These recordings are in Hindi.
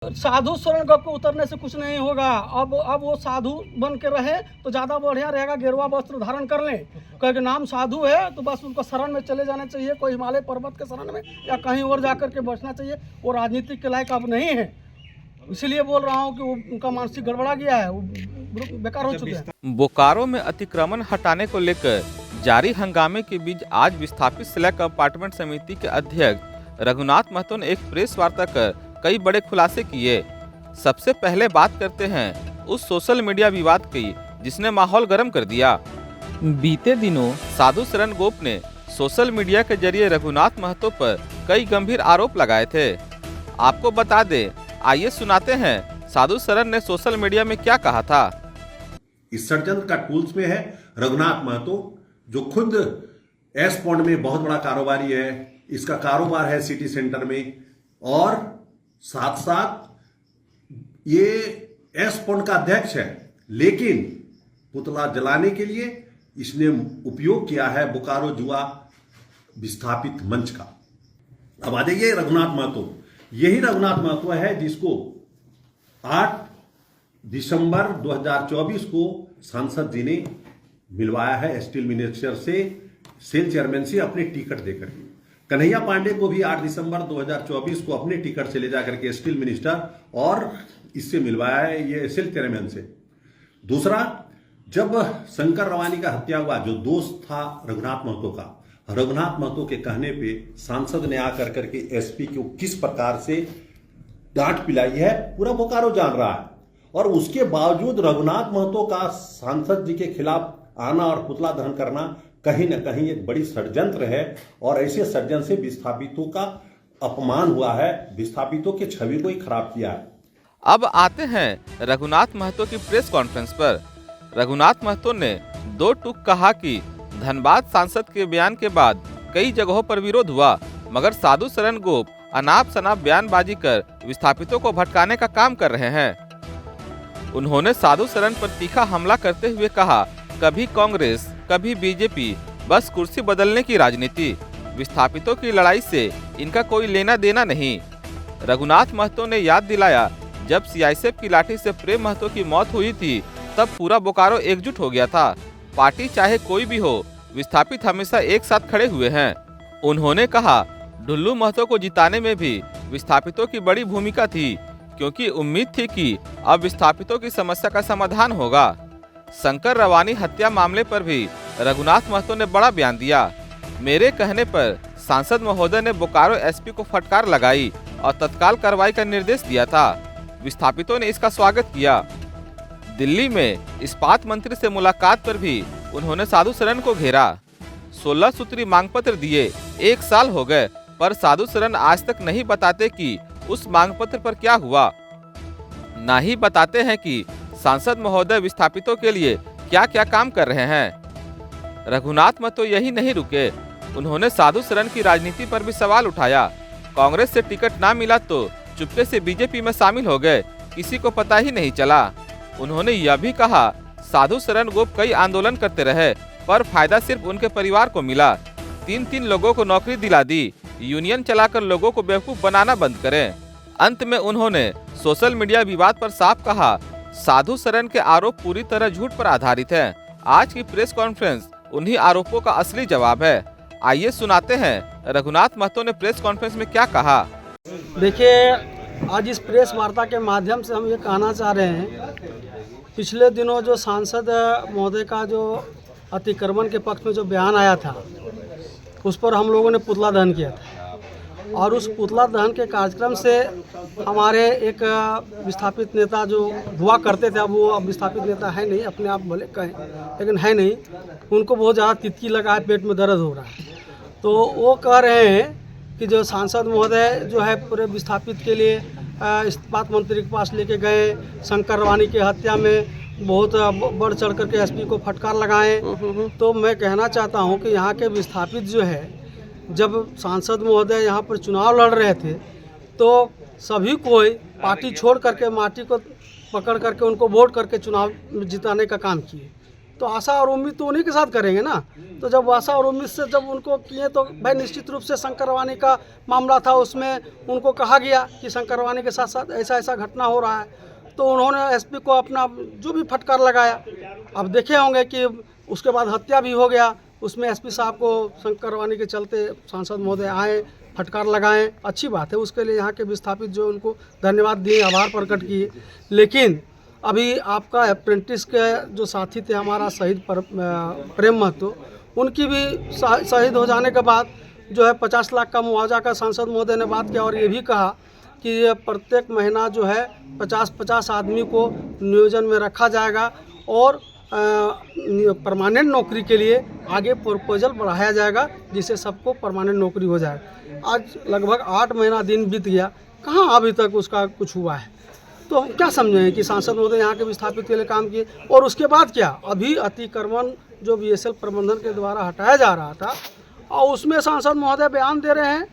साधु शरण गप को उतरने से कुछ नहीं होगा। अब वो साधु बन के रहे तो ज़्यादा बढ़िया रहेगा। गेरुआ वस्त्र धारण कर लें, क्योंकि नाम साधु है तो बस उनको शरण में चले जाना चाहिए, कोई हिमालय पर्वत के शरण में या कहीं और जा कर के बसना चाहिए। वो राजनीतिक के लायक अब नहीं है, इसीलिए बोल रहा हूँ कि वो उनका मानसिक गड़बड़ा गया है, वो बेकार हो चुके हैं। बोकारो में अतिक्रमण हटाने को लेकर जारी हंगामे के बीच आज विस्थापित स्लैक अपार्टमेंट समिति के अध्यक्ष रघुनाथ महतो ने एक प्रेस वार्ता कर कई बड़े खुलासे किए। सबसे पहले बात करते हैं उस सोशल मीडिया विवाद की जिसने माहौल गर्म कर दिया। बीते दिनों साधु शरण गोप ने सोशल मीडिया के जरिए रघुनाथ महतो पर कई गंभीर आरोप लगाए थे। आपको बता दें, आइए सुनाते हैं साधु शरण ने सोशल मीडिया में क्या कहा था। इस षड्यंत्र का टूल्स में है रघुनाथ महतो, जो खुद एस पॉन्ड में बहुत बड़ा कारोबारी है। इसका कारोबार है सिटी सेंटर में, और साथ साथ ये एस पॉन्ड का अध्यक्ष है। लेकिन पुतला जलाने के लिए इसने उपयोग किया है बोकारो जुआ विस्थापित मंच का। अब आ जाइए रघुनाथ महतो। यही रघुनाथ महतो है जिसको 8 दिसंबर 2024 को सांसद जी ने मिलवाया है स्टील मिनिस्टर से, सेल चेयरमैन से अपने टिकट देकर। कन्हैया पांडे को भी 8 दिसंबर 2024 को अपने टिकट से ले जाकर के स्टील मिनिस्टर और इससे मिलवाया है ये सेल चेयरमैन से। दूसरा, जब शंकर रवानी का हत्या हुआ, जो दोस्त था रघुनाथ महतो का, रघुनाथ महतो के कहने पे सांसद ने आकर करके एसपी को किस प्रकार से डांट पिलाई है पूरा बोकारो जान रहा है। और उसके बावजूद रघुनाथ महतो का सांसद जी के खिलाफ आना और पुतला दहन करना कहीं न कहीं एक बड़ी षड्यंत्र है, और ऐसे षड्यंत्र से विस्थापितों का अपमान हुआ है, विस्थापितों की छवि को ही खराब किया है। अब आते हैं रघुनाथ महतो की प्रेस कॉन्फ्रेंस पर। रघुनाथ महतो ने 2 टूक कहा कि धनबाद सांसद के बयान के बाद कई जगहों पर विरोध हुआ, मगर साधु शरण गोप अनाप शनाप बयानबाजी कर विस्थापितों को भटकाने का काम कर रहे हैं। उन्होंने साधु शरण पर तीखा हमला करते हुए कहा, कभी कांग्रेस कभी बीजेपी, बस कुर्सी बदलने की राजनीति। विस्थापितों की लड़ाई से इनका कोई लेना देना नहीं। रघुनाथ महतो ने याद दिलाया, जब सीआईएसएफ की लाठी से प्रेम महतो की मौत हुई थी तब पूरा बोकारो एकजुट हो गया था। पार्टी चाहे कोई भी हो, विस्थापित हमेशा एक साथ खड़े हुए हैं। उन्होंने कहा, ढुल्लू महतो को जिताने में भी विस्थापितों की बड़ी भूमिका थी, क्योंकि उम्मीद थी कि अब विस्थापितों की समस्या का समाधान होगा। शंकर रवानी हत्या मामले पर भी रघुनाथ महतो ने बड़ा बयान दिया। मेरे कहने पर सांसद महोदय ने बोकारो एसपी को फटकार लगाई और तत्काल कार्रवाई का निर्देश दिया था। विस्थापितों ने इसका स्वागत किया। दिल्ली में इस्पात मंत्री से मुलाकात पर भी उन्होंने साधु शरण को घेरा। 16 सूत्री मांग पत्र दिए, 1 साल हो गए, पर साधु शरण आज तक नहीं बताते कि उस मांग पत्र पर क्या हुआ। ना ही बताते हैं कि सांसद महोदय विस्थापितों के लिए क्या क्या काम कर रहे हैं। रघुनाथ महतो यही नहीं रुके, उन्होंने साधु शरण की राजनीति पर भी सवाल उठाया। कांग्रेस से टिकट ना मिला तो चुपके से बीजेपी में शामिल हो गए, किसी को पता ही नहीं चला। उन्होंने यह भी कहा, साधु शरण गोप कई आंदोलन करते रहे, पर फायदा सिर्फ उनके परिवार को मिला। 3 लोगों को नौकरी दिला दी। यूनियन चलाकर लोगों को बेवकूफ बनाना बंद करें। अंत में उन्होंने सोशल मीडिया विवाद पर साफ कहा, साधु शरण के आरोप पूरी तरह झूठ पर आधारित हैं। आज की प्रेस कॉन्फ्रेंस उन्हीं आरोपों का असली जवाब है। आइए सुनाते हैं रघुनाथ महतो ने प्रेस कॉन्फ्रेंस में क्या कहा। देखिए, आज इस प्रेस वार्ता के माध्यम से हम ये कहना चाह रहे हैं, पिछले दिनों जो सांसद महोदय का जो अतिक्रमण के पक्ष में जो बयान आया था, उस पर हम लोगों ने पुतला दहन किया था। और उस पुतला दहन के कार्यक्रम से हमारे एक विस्थापित नेता जो हुआ करते थे, अब वो विस्थापित नेता है नहीं, अपने आप भले कहें लेकिन है नहीं, उनको बहुत ज़्यादा तितकी लगा है, पेट में दर्द हो रहा है। तो वो कह रहे हैं कि जो सांसद महोदय जो है पूरे विस्थापित के लिए इस्पात मंत्री के पास लेके गए, शंकर रवानी की हत्या में बहुत बढ़ चढ़ करके एसपी को फटकार लगाएं। तो मैं कहना चाहता हूं कि यहाँ के विस्थापित जो है, जब सांसद महोदय यहाँ पर चुनाव लड़ रहे थे तो सभी कोई पार्टी छोड़ करके माटी को पकड़ करके उनको वोट करके चुनाव जिताने का काम किए। तो आशा और उम्मीद तो उन्हीं के साथ करेंगे ना। तो जब आशा और उम्मीद से जब उनको किए तो भाई निश्चित रूप से शंकरवानी का मामला था, उसमें उनको कहा गया कि शंकरवानी के साथ साथ ऐसा ऐसा घटना हो रहा है, तो उन्होंने एसपी को अपना जो भी फटकार लगाया। अब देखे होंगे कि उसके बाद हत्या भी हो गया, उसमें एसपी साहब को शंकरवानी के चलते सांसद महोदय आए, फटकार लगाएं, अच्छी बात है, उसके लिए यहाँ के विस्थापित जो उनको धन्यवाद दिए, आभार प्रकट किए। लेकिन अभी आपका अप्रेंटिस के जो साथी थे हमारा शहीद प्रेम महतो, उनकी भी शहीद हो जाने के बाद जो है 50 लाख का मुआवजा का सांसद महोदय ने बात किया और ये भी कहा कि ये प्रत्येक महीना जो है 50-50 आदमी को नियोजन में रखा जाएगा और परमानेंट नौकरी के लिए आगे प्रपोजल बढ़ाया जाएगा, जिससे सबको परमानेंट नौकरी हो जाए। आज लगभग 8 महीना दिन बीत गया, कहाँ अभी तक उसका कुछ हुआ है। तो हम क्या समझें कि सांसद महोदय यहाँ के विस्थापित के लिए काम किए, और उसके बाद क्या, अभी अतिक्रमण जो बीएसएल प्रबंधन के द्वारा हटाया जा रहा था और उसमें सांसद महोदय बयान दे रहे हैं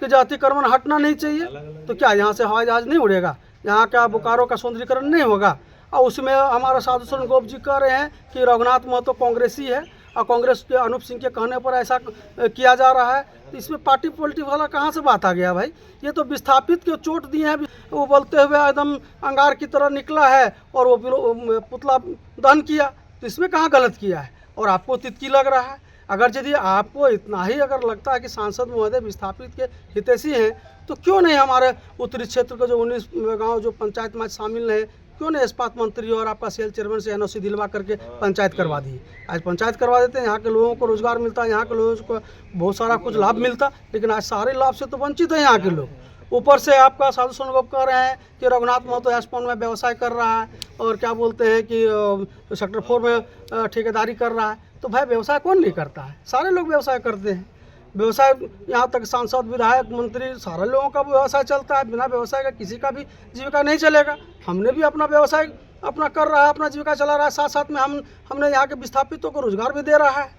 कि जो अतिक्रमण हटना नहीं चाहिए। तो क्या यहाँ से हवाई जहाज नहीं उड़ेगा, यहाँ का बोकारो का सौंदर्यीकरण नहीं होगा? और उसमें हमारा साधु शरण गोप जी कह रहे हैं कि रघुनाथ महतो कांग्रेसी है और कांग्रेस के अनूप सिंह के कहने पर ऐसा किया जा रहा है। तो इसमें पार्टी पॉलिटिक्स वाला कहाँ से बात आ गया भाई? ये तो विस्थापित के चोट दिए हैं, वो बोलते हुए एकदम अंगार की तरह निकला है और वो पुतला दहन किया, तो इसमें कहाँ गलत किया है? और आपको तितकी लग रहा है। अगर यदि आपको इतना ही अगर लगता है कि सांसद महोदय विस्थापित के हितैषी हैं, तो क्यों नहीं हमारे उत्तरी क्षेत्र के जो 19 गाँव जो पंचायत में शामिल हैं, क्यों नहीं इस्पात मंत्री और आपका सेल चेयरमैन से एनओसी दिलवा करके पंचायत करवा दी? आज पंचायत करवा देते हैं, यहाँ के लोगों को रोजगार मिलता है, यहाँ के लोगों को बहुत सारा कुछ लाभ मिलता, लेकिन आज सारे लाभ से तो वंचित है यहाँ के लोग। ऊपर से आपका साधु शरण गोप कह रहे हैं कि रघुनाथ महतो एस्पॉन में व्यवसाय कर रहा है और क्या बोलते हैं कि सेक्टर 4 में ठेकेदारी कर रहा है। तो भाई व्यवसाय कौन नहीं करता है? सारे लोग व्यवसाय करते हैं। व्यवसाय यहाँ तक सांसद, विधायक, मंत्री, सारे लोगों का व्यवसाय चलता है। बिना व्यवसाय का किसी का भी जीविका नहीं चलेगा। हमने भी अपना व्यवसाय अपना कर रहा है, अपना जीविका चला रहा है, साथ साथ में हमने यहाँ के विस्थापितों को रोजगार भी दे रहा है।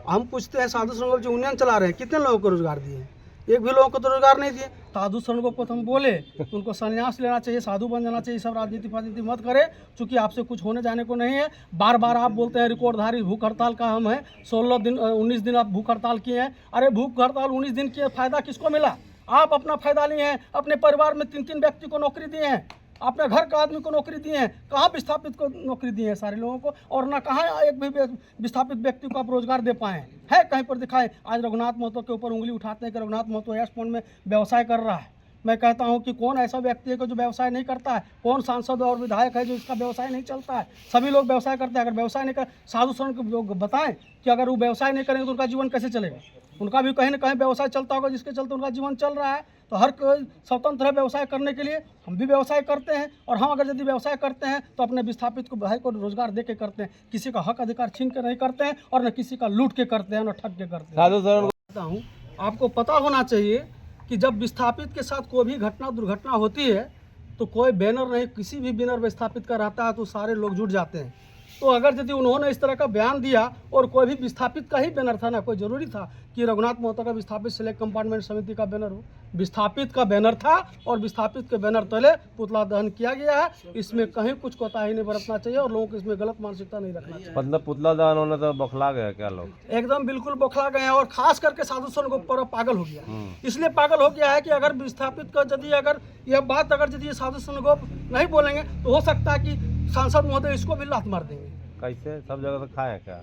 हम पूछते हैं साधु शरण गोप जो यूनियन चला रहे हैं, कितने लोगों को रोजगार दिए हैं? एक भी लोगों को तो रोजगार नहीं दिए। साधु शरण गोप को हम बोले उनको संन्यास लेना चाहिए, साधु बन जाना चाहिए, सब राजनीति मत करे, चूँकि आपसे कुछ होने जाने को नहीं है। बार बार आप बोलते हैं रिकॉर्डधारी भूख हड़ताल का हम है, 19 दिन आप भूख हड़ताल किए हैं। अरे भूख हड़ताल 19 दिन किए, फायदा किसको मिला? आप अपना फायदा लिए हैं, अपने परिवार में 3-3 व्यक्ति को नौकरी दिए हैं, अपने घर का आदमी को नौकरी दिए हैं, कहाँ विस्थापित को नौकरी दी है सारे लोगों को? और ना कहाँ एक भी विस्थापित व्यक्ति को आप रोजगार दे पाए हैं? कहीं पर दिखाए? आज रघुनाथ महतो के ऊपर उंगली उठाते हैं कि रघुनाथ महतो एस्पॉन में व्यवसाय कर रहा है। मैं कहता हूं कि कौन ऐसा व्यक्ति है जो व्यवसाय नहीं करता है? कौन सांसद और विधायक है जो इसका व्यवसाय नहीं चलता है? सभी लोग व्यवसाय करते हैं। अगर व्यवसाय नहीं कर, साधु शरण के लोग बताएं कि अगर वो व्यवसाय नहीं करेंगे तो उनका जीवन कैसे चलेगा? उनका भी कहीं ना कहीं व्यवसाय चलता होगा जिसके चलते उनका जीवन चल रहा है। तो हर कोई स्वतंत्र है व्यवसाय करने के लिए। हम भी व्यवसाय करते हैं, और हम अगर यदि व्यवसाय करते हैं तो अपने विस्थापित को भाई को रोजगार दे के करते हैं। किसी का हक अधिकार छीन के नहीं करते हैं, और न किसी का लूट के करते हैं, न ठग के करते हैं। आपको पता होना चाहिए कि जब विस्थापित के साथ कोई भी दुर्घटना होती है तो कोई बैनर नहीं, किसी भी बैनर विस्थापित का रहता है तो सारे लोग जुट जाते हैं। तो अगर यदि उन्होंने इस तरह का बयान दिया और कोई भी विस्थापित का ही बैनर था, ना कोई जरूरी था कि रघुनाथ महतो का विस्थापित सेलेक्ट कंपार्टमेंट समिति का बैनर हो, विस्थापित का बैनर था और विस्थापित के बैनर तले पुतला दहन किया गया है। इसमें कहीं कुछ कोताही नहीं बरतना चाहिए और लोगों को इसमें गलत मानसिकता नहीं रखना चाहिए। मतलब पुतला दहन होने तो बौखला गया क्या लोग? एकदम बिल्कुल बौखला गए हैं, और खास करके साधु शरण गोप पर पागल हो गया। इसलिए पागल हो गया है कि अगर विस्थापित का यदि अगर यह बात यदि साधु शरण गोप नहीं बोलेंगे तो हो सकता है कि सांसद महोदय इसको भी लात मार देंगे। कैसे? सब जगह से खाए क्या?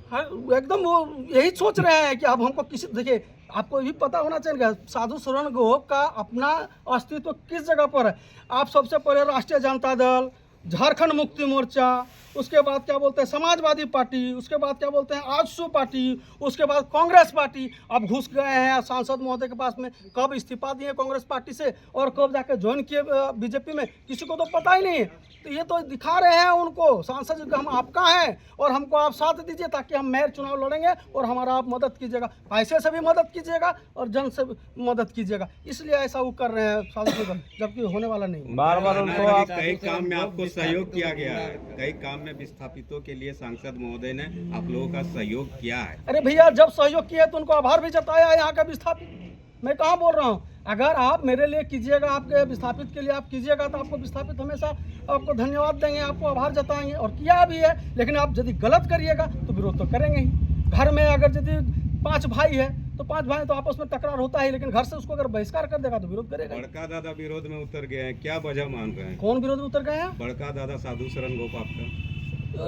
एकदम वो यही सोच रहे हैं कि अब हमको किसी, देखिए आपको भी पता होना चाहिए साधु शरण गोप का अपना अस्तित्व किस जगह पर है। आप सबसे पहले राष्ट्रीय जनता दल, झारखंड मुक्ति मोर्चा, उसके बाद क्या बोलते हैं समाजवादी पार्टी, उसके बाद क्या बोलते हैं आजसू पार्टी, उसके बाद कांग्रेस पार्टी। अब घुस गए हैं सांसद महोदय के पास में। कब इस्तीफा दिए कांग्रेस पार्टी से और कब जाके ज्वाइन किए बीजेपी में, किसी को तो पता ही नहीं है। तो ये तो दिखा रहे हैं उनको सांसद हम आपका है और हमको आप साथ दीजिए ताकि हम मेयर चुनाव लड़ेंगे और हमारा आप मदद कीजिएगा, पैसे से भी मदद कीजिएगा और जन से मदद कीजिएगा। इसलिए ऐसा वो कर रहे हैं सांसद, जबकि होने वाला नहीं। बार बार उनको कई काम में आपको सहयोग किया गया है, कई काम में विस्थापितों के लिए सांसद महोदय ने आप लोगों का सहयोग किया है। अरे भैया जब सहयोग किया तो उनको आभार भी जताया यहाँ का विस्थापित। मैं कहाँ बोल रहा हूँ। अगर आप मेरे लिए कीजिएगा, आपके विस्थापित के लिए आप कीजिएगा, तो आपको विस्थापित हमेशा आपको धन्यवाद देंगे, आपको आभार जताएंगे, और किया भी है। लेकिन आप यदि गलत करिएगा तो विरोध तो करेंगे ही। घर में अगर यदि 5 भाई है तो 5 भाई तो आपस में तकरार होता है, लेकिन घर से उसको अगर बहिष्कार कर देगा तो विरोध करेगा। बड़का दादा विरोध में उतर गए हैं, क्या वजह मान रहे हैं? कौन विरोध में उतर गए हैं? बड़का दादा साधु शरण गोप आपका।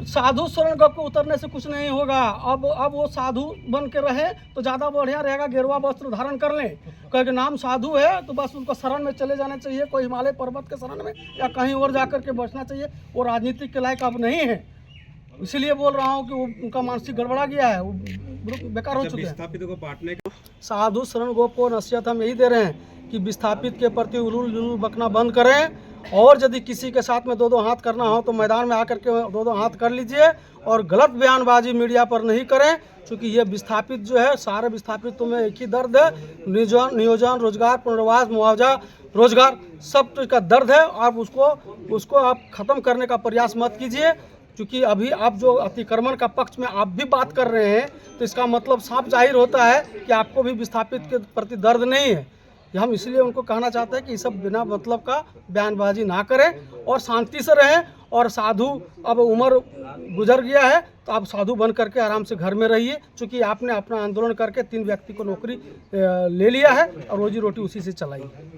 साधु शरण गप को उतरने से कुछ नहीं होगा। अब वो साधु बन के रहे तो ज़्यादा बढ़िया रहेगा। गेरुआ वस्त्र धारण कर लें, क्योंकि नाम साधु है तो बस उनको शरण में चले जाना चाहिए, कोई हिमालय पर्वत के शरण में या कहीं और जा कर के बचना चाहिए। वो राजनीतिक के लायक अब नहीं है, इसलिए बोल रहा हूँ कि वो उनका मानसिक गड़बड़ा गया है, वो बेकार हो चुके हैं। विस्थापितों को बांटने का साधु शरण गोप को नसीहत हम यही दे रहे हैं कि विस्थापित के प्रति उलूल जुलूल बकना बंद करें, और यदि किसी के साथ में 2-2 हाथ करना हो तो मैदान में आकर के 2-2 हाथ कर लीजिए, और गलत बयानबाजी मीडिया पर नहीं करें, क्योंकि ये विस्थापित जो है, सारे विस्थापितों में एक ही दर्द है। नियोजन, रोजगार, पुनर्वास, मुआवजा, रोजगार, सब का दर्द है। आप उसको आप खत्म करने का प्रयास मत कीजिए, क्योंकि अभी आप जो अतिक्रमण का पक्ष में आप भी बात कर रहे हैं तो इसका मतलब साफ जाहिर होता है कि आपको भी विस्थापित के प्रति दर्द नहीं है। हम इसलिए उनको कहना चाहते हैं कि ये सब बिना मतलब का बयानबाजी ना करें और शांति से रहें। और साधु, अब उम्र गुजर गया है तो आप साधु बन करके आराम से घर में रहिए, क्योंकि आपने अपना आंदोलन करके 3 व्यक्ति को नौकरी ले लिया है और रोजी रोटी उसी से चलाइए।